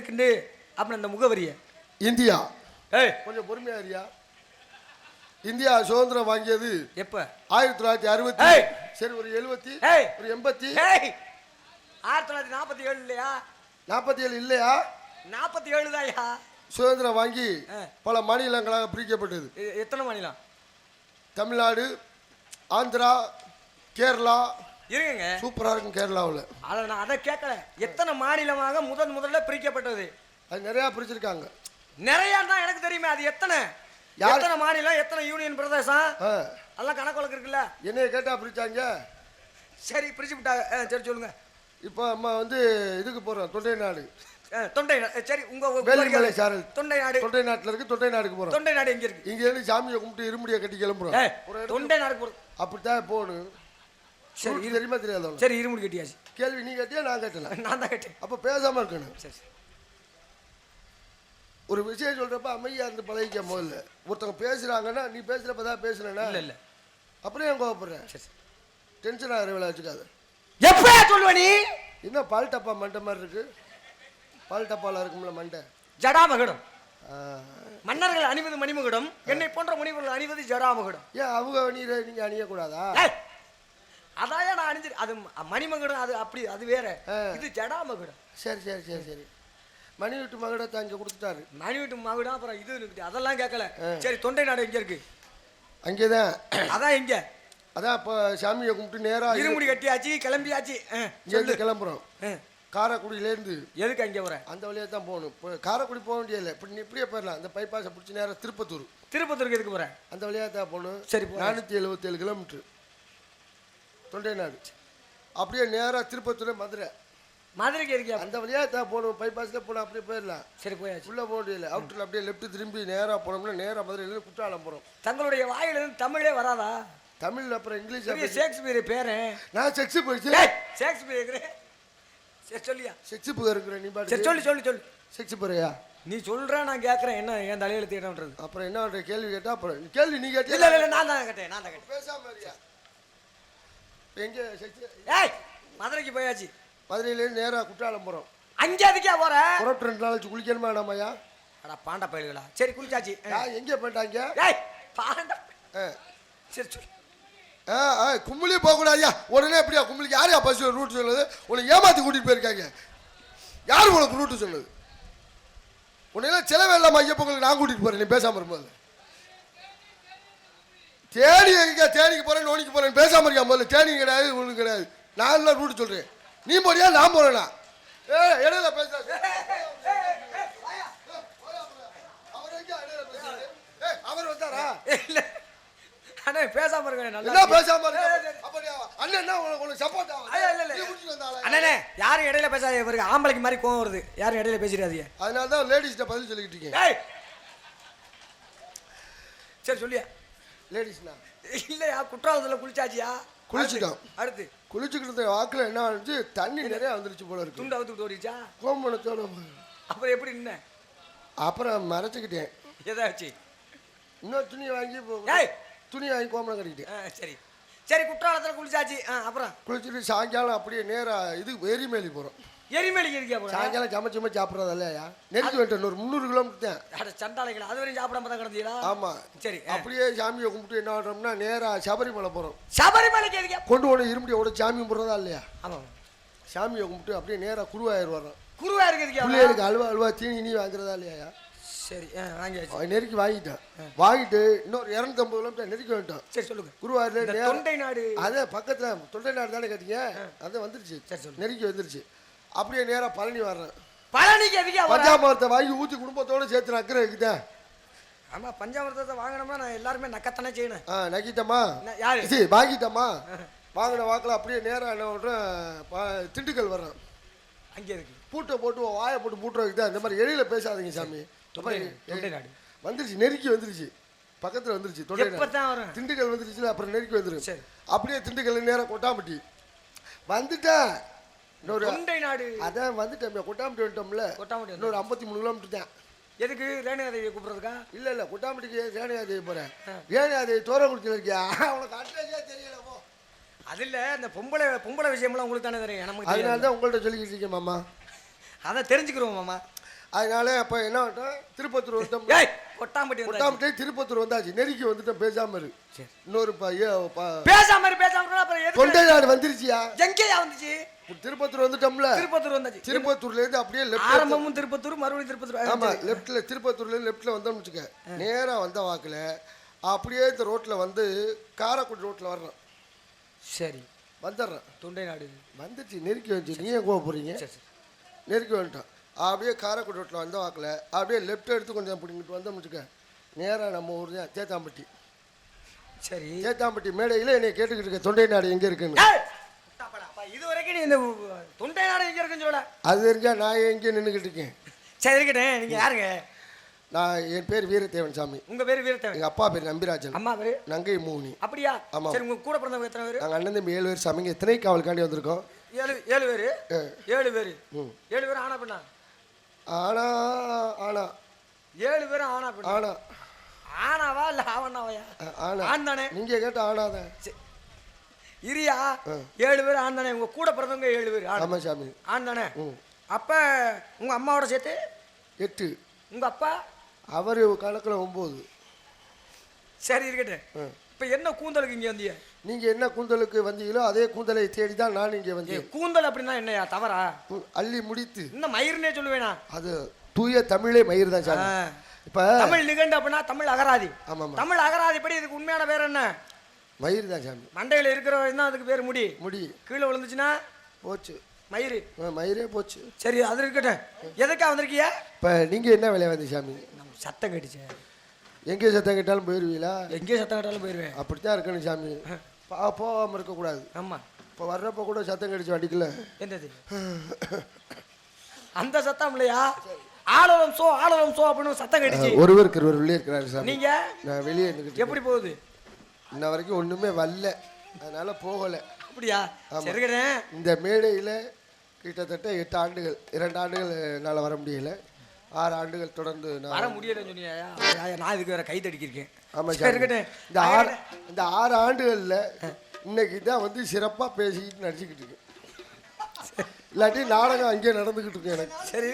இருக்குன்னு அப்படின்னு அந்த முகவரிய இந்தியா. ஏய் கொஞ்சம் பொறுமையா இருயா. இந்தியா சுதந்திரம் வாங்கியது எப்ப? 1960. சரி, ஒரு 70, ஒரு 80. 1947 இல்லையா? 47 இல்லையா? 47 தான்யா. சுதந்திரம் வாங்கி பல மாநிலங்களாக பிரிக்கப்பட்டது. எத்தனை மாநிலம்? தமிழ்நாடு, ஆந்திரா, கேரளா. இருங்க, சூப்பரா இருக்கும் கேரளாவில். நான் அதை கேட்கல. எத்தனை மாநிலமாக முதல்ல பிரிக்கப்பட்டது? அது நிறைய பிரிச்சிருக்காங்க. நிறைய தான் எனக்கு தெரியுமே. அது எத்தனை எத்தனை மாநிலம், எத்தனை யூனியன் பிரதேசம், அதெல்லாம் கணக்கு வழக்கு இருக்குல்ல. என்னைய கேட்டா பிரிச்சாங்க. சரி, பிரிச்சு விட்டாங்க. சரி சொல்லுங்க. இப்போ நம்ம வந்து இதுக்கு போறோம், தொண்டை நாடு. தொண்டை. சரி, உங்க வேலிமலை சாரல் தொண்டை நாடு. தொண்டை நாட்டுல இருக்கு. தொண்டை நாடுக்கு போறோம். தொண்டை நாடு எங்க இருக்கு? இங்க இருந்து சாமியை கும்பிட்டு இருமுடியை கட்டி கிளம்புறோம். தொண்டை நாடு போறோம். அப்படித்தான் போகணும். சரி, தெரியுமா தெரியாத? சரி, இருமுடி கட்டியாச்சு. கேள்வி நீ கேட்டியா நான் கேட்டல? நான் தான் கேட்டேன். அப்ப பேசாம இருக்கணும். சரி, ஒரு விஷயம் சொல்றப்ப அமைதியா இருந்து பழகிக்க. முதல்ல ஒருத்தவங்க பேசுறாங்கன்னா நீ பேசுறப்பதான் பேசுறேன்னா இல்ல அப்புறம் ஏன் கோவப்படுறேன்? டென்ஷன் ஆகிற வேலை வச்சுக்காத. எப்ப சொல்லுவ நீ? என்ன பால் டப்பா மண்டை மாதிரி இருக்கு? பால் டப்பால இருக்கும்ல மண்டை. ஜடாமகுடம். மன்னர்கள் அணிவது மணிமகுடம், என்னை போன்ற முனிவர்கள் அணிவது ஜடாமகுடம். ஏன் அவங்க அணியிற நீங்க அணியக்கூடாதா? அதான் நான் அணிஞ்சு. அது மணிமகுடம், அது அப்படி, அது வேற. இது ஜடாமகுடம். சரி சரி சரி சரி. மணி வீட்டு மகுடத்தை அங்கே கொடுத்துட்டாரு. மணி வீட்டு மகுடம். அப்புறம் இது இருக்குது, அதெல்லாம் கேட்கல. சரி, தொண்டை நாடு எங்க இருக்கு? அங்கேதான். அதான் எங்க? அதான் இப்போ சாமியை கும்பிட்டு நேரா இருமுடி கட்டியாச்சு, கிளம்பியாச்சு. இங்கேருந்து கிளம்புறோம். காரைக்குடியிலேருந்து. எதுக்கு அங்கே வர? அந்த வழியாக தான் போகணும். இப்போ காரைக்குடி போக வேண்டியதில்லை. இப்படி நீ இப்படியே போயிடலாம். அந்த பைபாஸை பிடிச்சி நேராக திருப்பத்தூர். திருப்பத்தூருக்கு எதுக்கு போகிறேன்? அந்த வழியாக தான் போகணும். சரி, 477 கிலோமீட்ரு தொண்டை நாடு. அப்படியே நேராக திருப்பத்தூர், மதுரை. மதுரைக்கு இருக்கா? அந்த வழியாக தான் போகணும். பைபாஸில் போனால் அப்படியே போயிடலாம். சரி, போயாச்சு. உள்ளே போக முடியல. அவுட்டரில் அப்படியே லெஃப்ட் திரும்பி நேராக போனோம்னா நேராக மதுரையிலேருந்து குற்றாலம் போகிறோம். தங்களுடைய வாயிலிருந்து தமிழே வராதா? தமிழ் அப்புறம் இங்கிலீஷ். ஷேக்ஸ்பியர் பேரு. நான் செக்ஸு போயிடுச்சு. ஷேக்ஸ்பியர் இருக்கிறேன். சரி, சொல்லியா? செக்ஸு போய் இருக்கிறேன். நீ பாட்டு சொல்லு. செக்ஸு போறியா? நீ சொல்ற, நான் கேட்கறேன். என்ன என் தலையில தேடன்றது? அப்புறம் என்ன பண்ற? கேள்வி கேட்டா அப்புறம் கேள்வி நீ கேட்டியா? இல்ல, நான் தான் கேட்டேன். பேசாம இருயா. எங்க செக்ஸு? மதுரைக்கு போயாச்சு. மதுரையிலேருந்து நேராக குற்றாலம் போகிறோம். அங்கே அதுக்கே போற? புறப்பட்டு 2 நாள் வச்சு குளிக்கணுமா வேணாமையா? அடா பாண்டா பயல்களா. சரி, குளிச்சாச்சு. எங்கே போயிட்டாங்க? பாண்டா. சரி சொல்லு. கும்பலியே போகக்கூடாதியா. உடனே எப்படியா கும்பலிக்கு யாரையா பஸ் ரூட் சொல்லுது? உனக்கு ஏமாற்றி கூட்டிகிட்டு போயிருக்காங்க. யார் உனக்கு ரூட்டு சொல்லுது? உன்னையெல்லாம் செலவே இல்லாமல் ஐயப்பங்களுக்கு நான் கூட்டிகிட்டு போகிறேன். நீ பேசாமல் இருக்கும்போது தேனி எங்க தேனிக்கு போகிறேன், நோனிக்கு போகிறேன் பேசாமல் இருக்கா? முதல்ல தேனி கிடையாது, ஒன்றும் கிடையாது. நான் எல்லாம் ரூட்டு சொல்கிறேன். நீ போறியா நான் போறேனா? இடையில பேச அவர் வந்தாரா? இல்ல அண்ணே, பேசாம இருக்கேன். நல்லா பேசாம இருக்க. அப்படியே அண்ணன் என்ன உங்களுக்கு சப்போர்ட் ஆகும்? அண்ணே, யாரும் இடையில பேசாதீங்க. இவருக்கு ஆம்பளைக்கு மாதிரி கோவம் வருது. யாரும் இடையில பேசிடாதீங்க. அதனால தான் லேடிஸ்ட்ட பதில் சொல்லிக்கிட்டு இருக்கீங்க. சரி, சொல்லியா? லேடிஸ்னா இல்லையா? குற்றாலத்தில் குளிச்சாச்சியா? குளிச்சுட்டோம். அடுத்து குளிச்சுக்கிட்டு வாக்கில் என்ன ஆச்சு? தண்ணி நிறைய வந்துருச்சு போல இருக்கு. துண்டை அவுத்து ஓடிச்சா? கோமணத்தோட. அப்புறம் எப்படி நின்ன? அப்புறம் மறைச்சிக்கிட்டேன். எதாச்சு? இன்னொரு துணி வாங்கி துணி வாங்கி கோமணம் கட்டிக்கிட்டேன். சரி சரி, குற்றாலத்தில் குளிச்சாச்சு. அப்புறம் குளிச்சுட்டு சாயங்காலம் அப்படியே நேராக இது எரிமேலி போகிறோம். எரிமேலிக்கு இருக்கா? சாயங்காலம் சமைச்சு சாப்பிட்றது இல்லையா? நெருக்கி வந்துட்டேன். ஒரு 300 கிலோமீட்டர் தான். சண்டாளைகளா? அது வரையும் சாப்பிடாம தான் கிடந்தீங்களா? ஆமாம். சரி, அப்படியே சாமியை கும்பிட்டு என்ன பண்ணுறோம்னா நேராக சபரிமலை போகிறோம். சபரிமலைக்கு இருக்கா? கொண்டு போன இருமுடியோட சாமி கும்பிட்றதா இல்லையா? ஆமாம். சாமியை கும்பிட்டு அப்படியே நேராக குருவாயூர் வரோம். குருவாயூருக்கு இருக்கா? பிள்ளைகளுக்கு அல்வா தீனி வாங்குறதா இல்லையா? சரி, வாங்கியாச்சு. நெருக்கி வாங்கிட்டேன். வாங்கிட்டு இன்னொரு 250 கிலோமீட்டர் நெருக்கி வந்துட்டோம். சரி, சொல்லுங்க. குருவாயூர்ல தொண்டை நாடு. அதே பக்கத்தில் தொண்டை நாடு தானே கேட்டீங்க? அது வந்துருச்சு. சரி, சொல்லு. நெருக்கி வந்துருச்சு. அப்படியே நேராக பழனி வர்றேன். பழனிக்கு எதுக்கா? பஞ்சாமிரத்தை வாங்கி ஊற்றி குடும்பத்தோடு சேர்த்து நக்கிற இருக்குதான். ஆமாம், பஞ்சாமிரத்தை வாங்கினோம்னா நான் எல்லாருமே நக்கத்தானே செய்யணும். நக்கிட்டமா? யாரு? சரி, வாங்கிட்டமா? வாங்கின வாக்கில் அப்படியே நேராக என்ன பண்ணுறேன், திண்டுக்கல் வர்றேன். அங்கே இருக்கு. பூட்டை போட்டு வாயை போட்டு பூட்டுற இருக்குதா? இந்த மாதிரி எளியில் பேசாதீங்க சாமி. தொண்டை நாடு வந்துருச்சு. நெருக்கி வந்துருச்சு. பக்கத்தில் வந்துருச்சு. தொண்டை நாடு. திண்டுக்கல் வந்துருச்சு. அப்புறம் நெருக்கி வந்துடும். சரி, அப்படியே திண்டுக்கல் நேரம் கொட்டாம்பட்டி வந்துட்டேன். இன்னொரு தொண்டை நாடு. அதான் வந்துட்டேன். கொட்டாம்பட்டி வந்துட்டோம்ல. கொட்டாம்பட்டி இன்னொரு 53 கிலோமீட்டர் தான். எதுக்கு? ரேணுகாதேவியை கூப்பிடுறதுக்கா? இல்லை, கொட்டாம்பட்டிக்கு ரேணுகாதேவி போகிறேன். ரேணுகாதேவி தோரக்குறிச்சியில் இருக்கியா? உனக்கு அட்ரஸே தெரியல. அது இல்லை, இந்த பொம்பளை விஷயம்லாம் உங்களுக்கு தானே தெரியும். நமக்கு அதனால தான் உங்கள்கிட்ட சொல்லிக்கிட்டு இருக்கேன் மாமா. அதை தெரிஞ்சுக்கிறோம் மாமா. அதனால அப்ப என்ன பண்ணிட்டோம், திருப்பத்தூர் வந்துட்டோம். ஏய் கொட்டாம்பட்டி வந்தாச்சு. கொட்டாமட்டே திருப்பத்தூர் வந்தாச்சு. நெருக்கி வந்துட்டோம். பேசாம இரு. சரி. இன்னொரு பேசாம இருந்தா அப்புறம் எதுக்கு? தொண்டை நாடு வந்துருச்சியா? எங்கேயா வந்துச்சு? திருப்பத்தூர் வந்துட்டோம்ல. திருப்பத்தூர் வந்தாச்சு. திருப்பத்தூர்ல இருந்து அப்படியே லெஃப்ட். ஆரம்பமும் திருப்பத்தூர், மறுபடியும் திருப்பத்தூர். ஆமா, லெஃப்ட்ல திருப்பத்தூர்ல இருந்து லெஃப்ட்ல வந்தோம்னு வச்சுக்க. நேரா வந்த வாக்குல அப்படியே இந்த ரோட்ல வந்து காரைக்குடி ரோட்ல வர்றோம். சரி வந்துடுறேன். தொண்டை நாடு வந்துச்சு. நெருக்கி வந்துச்சு. நீ ஏன் கோவ போறீங்க? நெருக்கி வந்துட்டோம். அப்படியே காரைக்குடி ரோட்டில் வந்த வாக்கில் அப்படியே லெஃப்ட் எடுத்து கொஞ்சம் பிடிங்கிட்டு வந்தோம் வச்சுக்க. நேராக நம்ம ஊர் தான் சேத்தாம்பட்டி. சரி சேத்தாம்பட்டி மேடையில் என்னை கேட்டுக்கிட்டு இருக்க தொண்டை நாடு எங்கே இருக்குன்னு. இது வரைக்கும் நீ இந்த தொண்டை நாடு எங்கே இருக்குன்னு சொல்ல. அது தெரிஞ்சா நான் எங்கே நின்றுக்கிட்டு இருக்கேன். சரி இருக்கட்டேன். நீங்கள் யாருங்க? நான் என் பேர் வீரதேவன் சாமி. உங்கள் பேர் வீரதேவன். எங்கள் அப்பா பேர் நம்பிராஜன். அம்மா பேர் நங்கை மூனி. அப்படியா? ஆமாம். சரி உங்கள் கூட பிறந்தவங்க எத்தனை பேர்? நாங்கள் அண்ணன் தம்பி 7 பேர் சாமிங்க. எத்தனை காவலுக்காண்டி வந்திருக்கோம்? 7 பேர். 7 பேர். 7 பேர் ஆனா பெண்ணா? ஆனா ஆனா 7 பேர் ஆனா பெண்ணா? ஆனா ஆனாவா இல்லை ஆவண்ணாவையா? ஆனா ஆண் தானே. நீங்கள் கேட்ட ஆனாதான் இரியா. 7 பேர் ஆண் தானே. உங்கள் கூட பிறந்தவங்க 7 பேர். ஆமாம் சாமி. ஆண் தானே. அப்போ உங்கள் அம்மாவோட சேர்த்து 8. உங்கள் அப்பா? அவர் கணக்கில் 9. சரி இருக்கட்டும். இப்போ என்ன கூந்தலுக்கு இங்கே வந்தீங்க? நீங்கள் என்ன கூந்தலுக்கு வந்தீங்களோ அதே கூந்தலை தேடி தான் நான் இங்கே வந்தேன். கூந்தல் அப்படின்னா என்னையா தவறா? அள்ளி முடித்து இன்னும் மயிர்னே சொல்லுவேனா? அது தூய தமிழே மயிர் தான் சாமி. இப்போ தமிழ் நிகண்டு அப்படின்னா தமிழ் அகராதி. ஆமாம். தமிழ் அகராதி படி இதுக்கு உண்மையான பேர் என்ன? மயிர் தான் சாமி. மண்டையில் இருக்கிற தான் அதுக்கு பேர் முடி. முடி கீழே விழுந்துச்சுன்னா போச்சு மயிறு. மயிரே போச்சு. சரி அது இருக்கட்டும். எதுக்கா வந்திருக்கிய? இப்போ நீங்கள் என்ன வேலையை வந்து சாமி? நம்ம சத்தம் கேட்டுச்சு. எங்கே சத்தம் கேட்டாலும் போயிடுவீங்களா? எங்கேயே சத்தம் கேட்டாலும் போயிடுவேன். அப்படித்தான் இருக்கணும் சாமி. போகாமல் இருக்கக்கூடாது. ஆமாம். இப்போ வர்றப்போ கூட சத்தம் கடிச்சு வண்டிக்கல. என்னது அந்த சத்தம் இல்லையா? ஆளலம் சோ அப்படின்னு சத்தம் கடிச்சு. ஒருவருக்கு ஒருவர் உள்ளே இருக்கிறாரு சாமி. நீங்க நான் வெளியே இருந்துக்கிட்டு. எப்படி போகுது? இன்ன வரைக்கும் ஒன்றுமே வரல, அதனால போகலை. அப்படியா? சரிக்கிறேன். இந்த மேடையில் கிட்டத்தட்ட 8 ஆண்டுகள், 2 ஆண்டுகள் என்னால் வர முடியல. 6 ஆண்டுகள் தொடர்ந்து வர முடியலன்னு சொன்னியா? நான் இதுக்கு வேற கை தடிக்கிருக்கேன். ஆமாம் சார். இந்த 6 ஆண்டுகளில் இன்னைக்கு தான் வந்து சிறப்பாக பேசிக்கிட்டு நடிச்சுக்கிட்டு இருக்கேன். இல்லாட்டி நாடகம் அங்கேயே நடந்துக்கிட்டு இருக்கேன் எனக்கு. சரி.